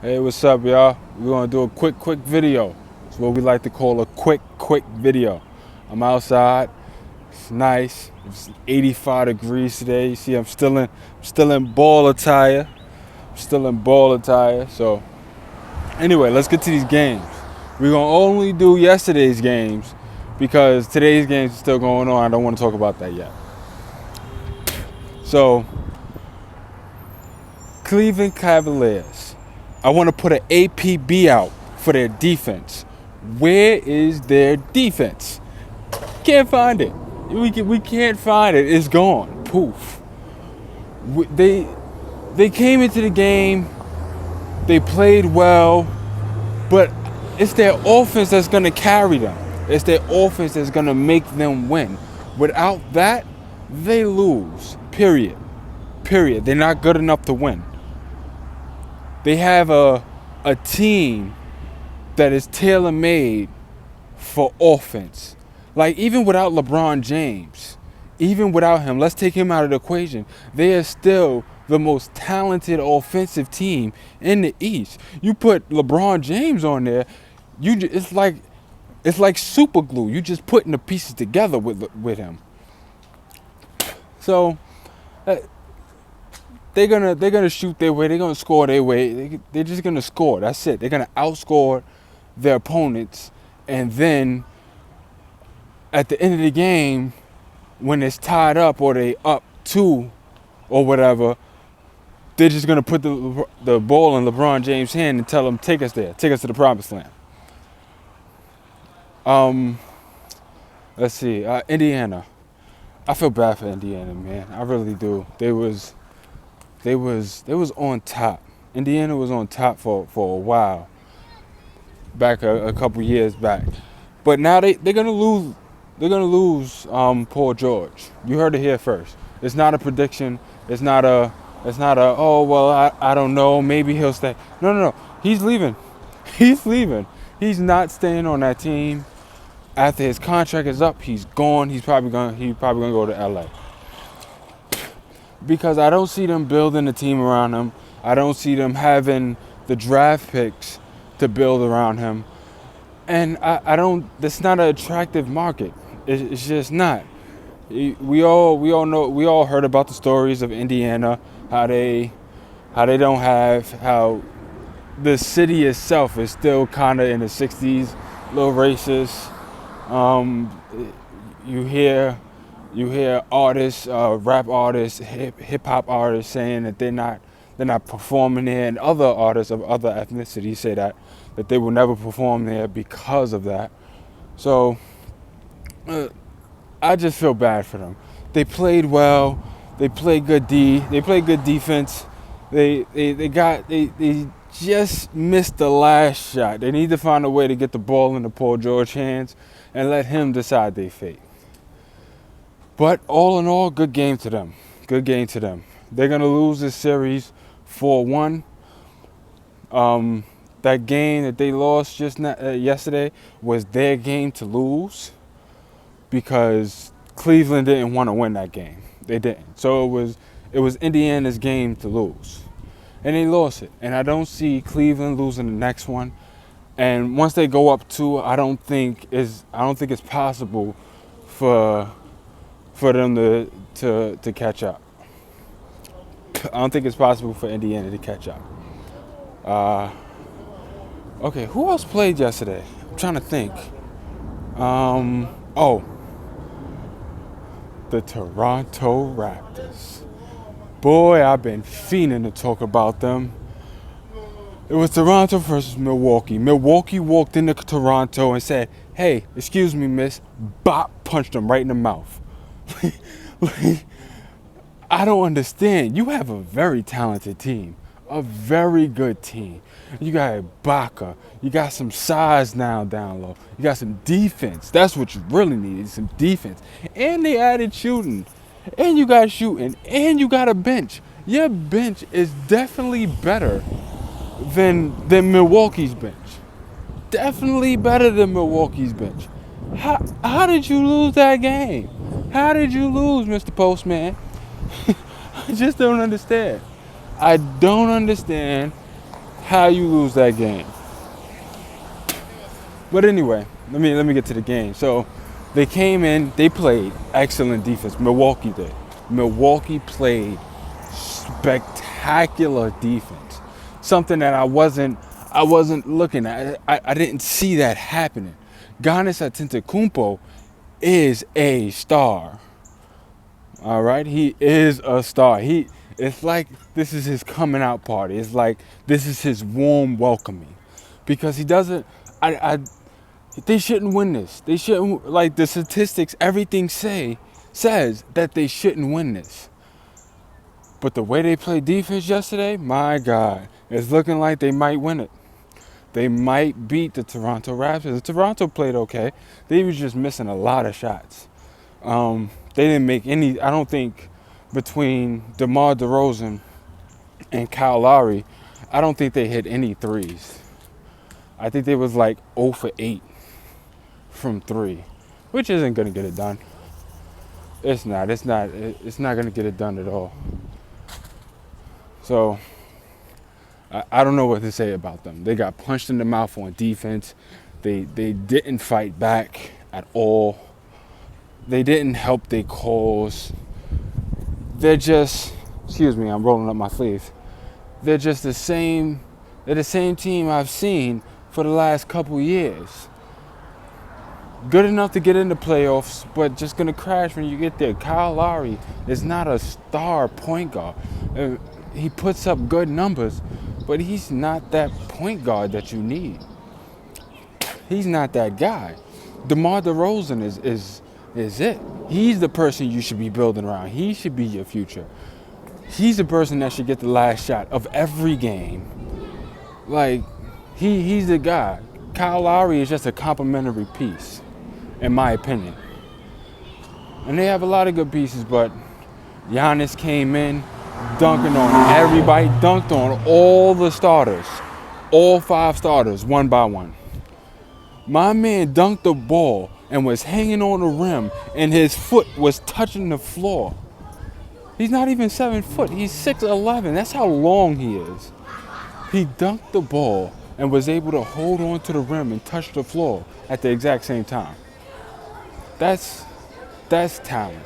Hey, what's up, y'all? We're gonna do a quick video. It's what we like to call a quick video. I'm outside. It's nice. It's 85 degrees today. You see, I'm still in ball attire. So, anyway, let's get to these games. We're gonna only do yesterday's games because today's games are still going on. I don't want to talk about that yet. So, Cleveland Cavaliers. I want to put an APB out for their defense. Where is their defense? Can't find it. We can't find it. It's gone. Poof. They came into the game. They played well, but it's their offense that's gonna carry them. It's their offense that's gonna make them win. Without that, they lose. Period. They're not good enough to win. They have a team that is tailor-made for offense. Like, even without LeBron James, even without him, let's take him out of the equation, they are still the most talented offensive team in the East. You put LeBron James on there, it's like super glue. You just putting the pieces together with him. So they're gonna shoot their way. They're gonna score their way. They're just gonna score. That's it. They're gonna outscore their opponents, and then at the end of the game, when it's tied up or they up two or whatever, they're just gonna put the ball in LeBron James' hand and tell him, take us there, take us to the promised land. Let's see, Indiana. I feel bad for Indiana, man. I really do. They was on top. Indiana was on top for a while back, a couple years back, but now they're gonna lose. They're gonna lose Paul George. You heard it here first. It's not a prediction. It's not a oh well, I don't know, maybe he'll stay. No. He's leaving. He's leaving. He's not staying on that team. After his contract is up, he's gone. He's probably gonna go to LA. Because I don't see them building a team around him. I don't see them having the draft picks to build around him. And I don't, that's not an attractive market. It's just not. We all know, we all heard about the stories of Indiana, how the city itself is still kind of in the 60s, a little racist. You hear artists, rap artists, hip hop artists saying that they're not performing there, and other artists of other ethnicities say that they will never perform there because of that. So I just feel bad for them. They played well. They played good They played good defense. They just missed the last shot. They need to find a way to get the ball into Paul George's hands and let him decide their fate. But all in all, good game to them. Good game to them. They're gonna lose this series 4-1. That game that they lost yesterday was their game to lose because Cleveland didn't want to win that game. They didn't. So it was Indiana's game to lose, and they lost it. And I don't see Cleveland losing the next one. And once they go up two, I don't think it's possible for them to catch up. I don't think it's possible for Indiana to catch up. Okay, who else played yesterday? I'm trying to think. The Toronto Raptors. Boy, I've been fiending to talk about them. It was Toronto versus Milwaukee. Milwaukee walked into Toronto and said, "Hey, excuse me, miss." Bop, punched them right in the mouth. I don't understand. You have a very talented team, a very good team. You got Ibaka. You got some size now down low. You got some defense. That's what you really need, is some defense. And they added shooting. And you got shooting. And you got a bench. Your bench is definitely better than Milwaukee's bench. Definitely better than Milwaukee's bench. How did you lose that game? How did you lose, Mr. Postman? I just don't understand. I don't understand how you lose that game. But anyway, let me get to the game. So they came in, they played excellent defense. Milwaukee did. Milwaukee played spectacular defense. Something that I wasn't looking at. I didn't see that happening. Giannis Antetokounmpo is a star. All right, he is a star. It's like this is his coming out party. It's like this is his warm welcoming, because he doesn't. They shouldn't win this. They shouldn't, like the statistics. Everything says that they shouldn't win this. But the way they played defense yesterday, my God, it's looking like they might win it. They might beat the Toronto Raptors. The Toronto played okay. They was just missing a lot of shots. They didn't make any. I don't think between DeMar DeRozan and Kyle Lowry, I don't think they hit any threes. I think they was like 0 for 8 from 3, which isn't gonna get it done. It's not gonna get it done at all. So I don't know what to say about them. They got punched in the mouth on defense. They didn't fight back at all. They didn't help their cause. They're just, excuse me, I'm rolling up my sleeves. They're just the same team I've seen for the last couple years. Good enough to get in the playoffs, but just gonna crash when you get there. Kyle Lowry is not a star point guard. He puts up good numbers, but he's not that point guard that you need. He's not that guy. DeMar DeRozan is it. He's the person you should be building around. He should be your future. He's the person that should get the last shot of every game. Like, he's the guy. Kyle Lowry is just a complimentary piece, in my opinion. And they have a lot of good pieces, but Giannis came in, dunking on everybody, dunked on all the starters, all 5 starters, one by one. My man dunked the ball and was hanging on the rim, and his foot was touching the floor. He's not even 7 foot. He's 6'11". That's how long he is. He dunked the ball and was able to hold on to the rim and touch the floor at the exact same time. That's talent.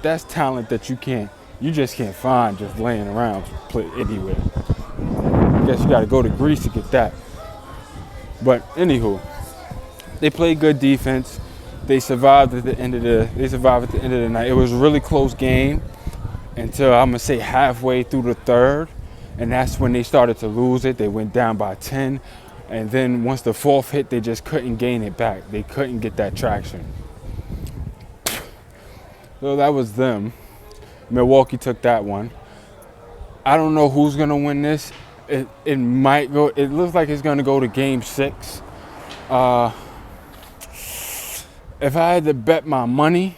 That's talent that you just can't find just laying around anywhere. I guess you got to go to Greece to get that. But anywho, they played good defense. They survived at the end of the night. It was a really close game until I'm gonna say halfway through the third, and that's when they started to lose it. They went down by 10, and then once the fourth hit, they just couldn't gain it back. They couldn't get that traction. So that was them. Milwaukee took that one. I don't know who's gonna win this. It might go. It looks like it's gonna go to Game 6. If I had to bet my money,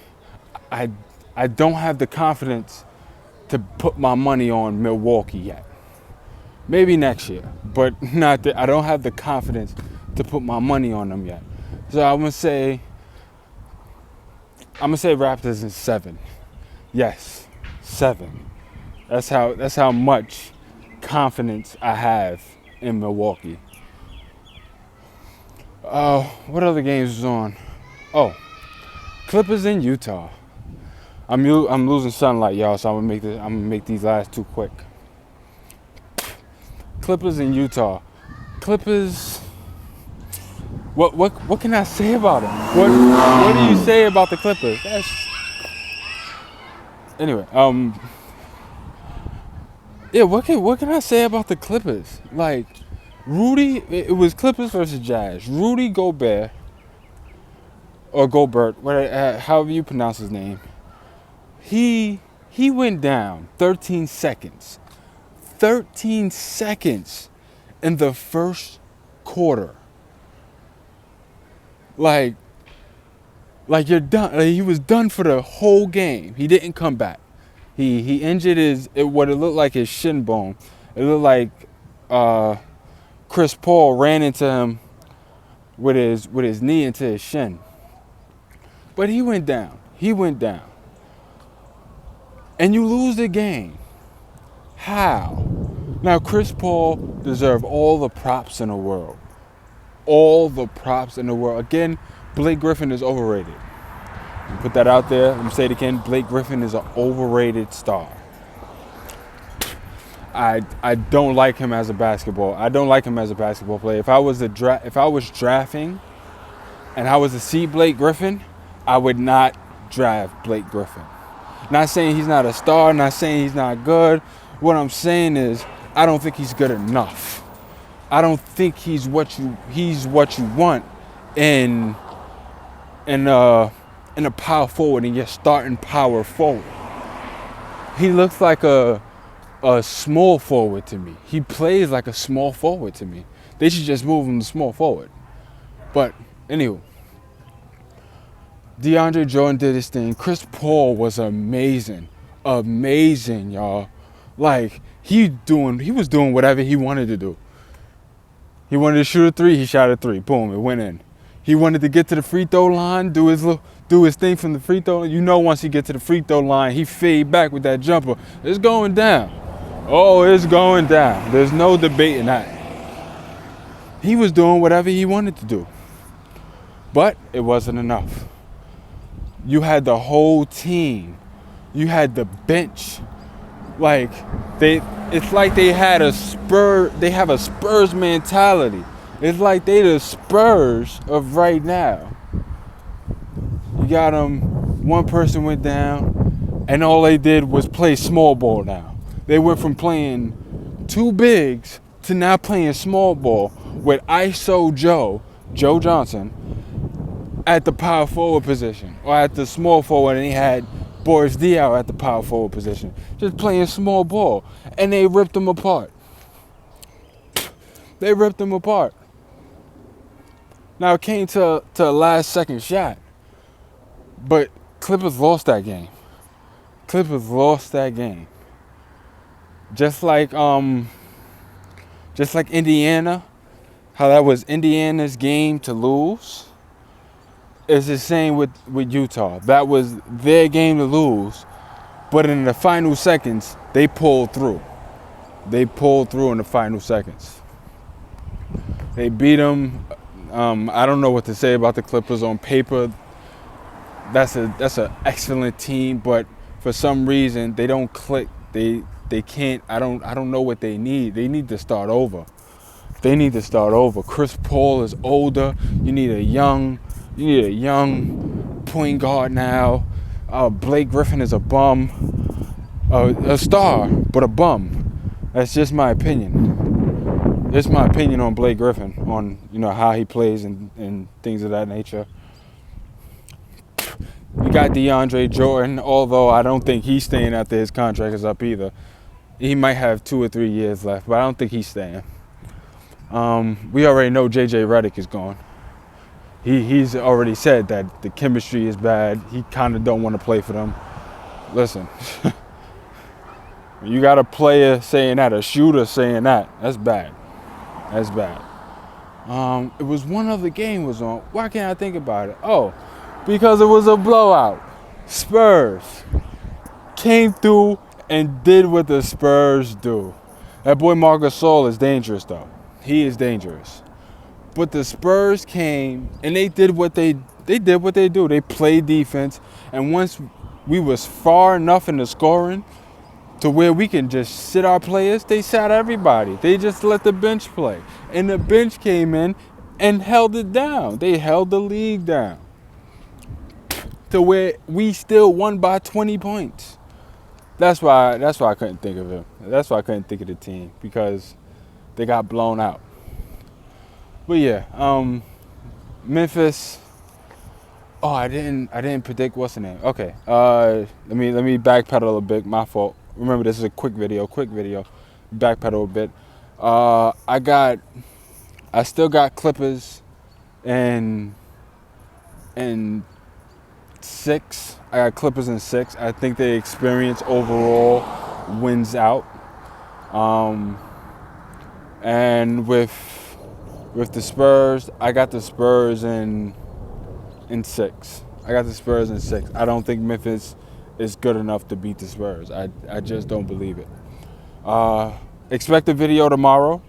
I don't have the confidence to put my money on Milwaukee yet. Maybe next year, but not that I don't have the confidence to put my money on them yet. So I'm gonna say Raptors in 7. Yes, 7. That's how much confidence I have in Milwaukee. What other games was on? Oh, Clippers in Utah. I'm losing sunlight, y'all, so I'm gonna make these last 2 quick. Clippers in Utah. Clippers. What can I say about it? What do you say about the Clippers? Anyway, yeah, what can I say about the Clippers? Like, it was Clippers versus Jazz. Rudy Gobert, or Gobert, however you pronounce his name, he went down 13 seconds. 13 seconds in the first quarter. Like you're done. Like, he was done for the whole game. He didn't come back. He injured what it looked like his shin bone. It looked like Chris Paul ran into him with his knee into his shin. But he went down. And you lose the game. How? Now, Chris Paul deserves all the props in the world. All the props in the world. Again, Blake Griffin is overrated. Put that out there. Let me say it again. Blake Griffin is an overrated star. I don't like him as a basketball. I don't like him as a basketball player. If I was drafting and I was to see Blake Griffin, I would not draft Blake Griffin. Not saying he's not a star, not saying he's not good. What I'm saying is I don't think he's good enough. I don't think he's what you want in a power forward, and you're starting power forward. He looks like a small forward to me. He plays like a small forward to me. They should just move him to small forward. But anywho, DeAndre Jordan did his thing. Chris Paul was amazing, y'all. Like he was doing whatever he wanted to do. He wanted to shoot a three, he shot a three. Boom, it went in. He wanted to get to the free throw line, do his thing from the free throw. You know, once he gets to the free throw line, he fade back with that jumper. It's going down. Oh, it's going down. There's no debating that. He was doing whatever he wanted to do. But it wasn't enough. You had the whole team. You had the bench. It's like they have a Spurs mentality. It's like they the Spurs of right now. You got them, one person went down, and all they did was play small ball now. They went from playing two bigs to now playing small ball with ISO Joe Johnson, at the power forward position, or at the small forward, and he had Boris Diaw at the power forward position, just playing small ball, and they ripped them apart. Now it came to a last second shot, but Clippers lost that game. Just like Indiana, how that was Indiana's game to lose. It's the same with Utah. That was their game to lose, but in the final seconds, they pulled through. In the final seconds. They beat them. I don't know what to say about the Clippers. On paper, that's an excellent team, but for some reason they don't click. They can't. I don't know what they need. They need to start over. Chris Paul is older. You need a young point guard now. Blake Griffin is a bum, a star, but a bum. That's just my opinion. It's my opinion on Blake Griffin, on how he plays and things of that nature. We got DeAndre Jordan, although I don't think he's staying after his contract is up either. He might have 2 or 3 years left, but I don't think he's staying. We already know JJ Redick is gone. He's already said that the chemistry is bad. He kind of don't want to play for them. Listen, you got a player saying that, a shooter saying that. That's bad. It was one other game was on. Why can't I think about it? Oh, because it was a blowout. Spurs came through and did what the Spurs do. That boy Marc Gasol is dangerous, though. He is dangerous. But the Spurs came and they did what they do. They played defense, and once we was far enough in the scoring to where we can just sit our players, they sat everybody. They just let the bench play. And the bench came in and held it down. They held the league down to where we still won by 20 points. That's why I couldn't think of him. That's why I couldn't think of the team, because they got blown out. But yeah, Memphis. Oh, I didn't predict what's the name. Okay. Let me backpedal a bit. My fault. Remember, this is a quick video. Backpedal a bit. I still got Clippers in 6. I got Clippers in 6. I think the experience overall wins out. And with the Spurs, I got the Spurs in 6. I don't think Memphis is good enough to beat the Spurs. I just don't believe it. expect a video tomorrow.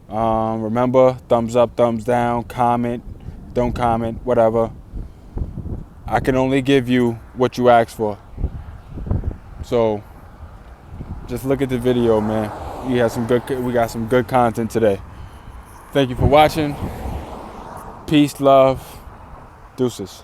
Remember, thumbs up, thumbs down, comment, don't comment, whatever. I can only give you what you asked for. So just look at the video, man. We got some good content today. Thank you for watching. Peace, love, deuces.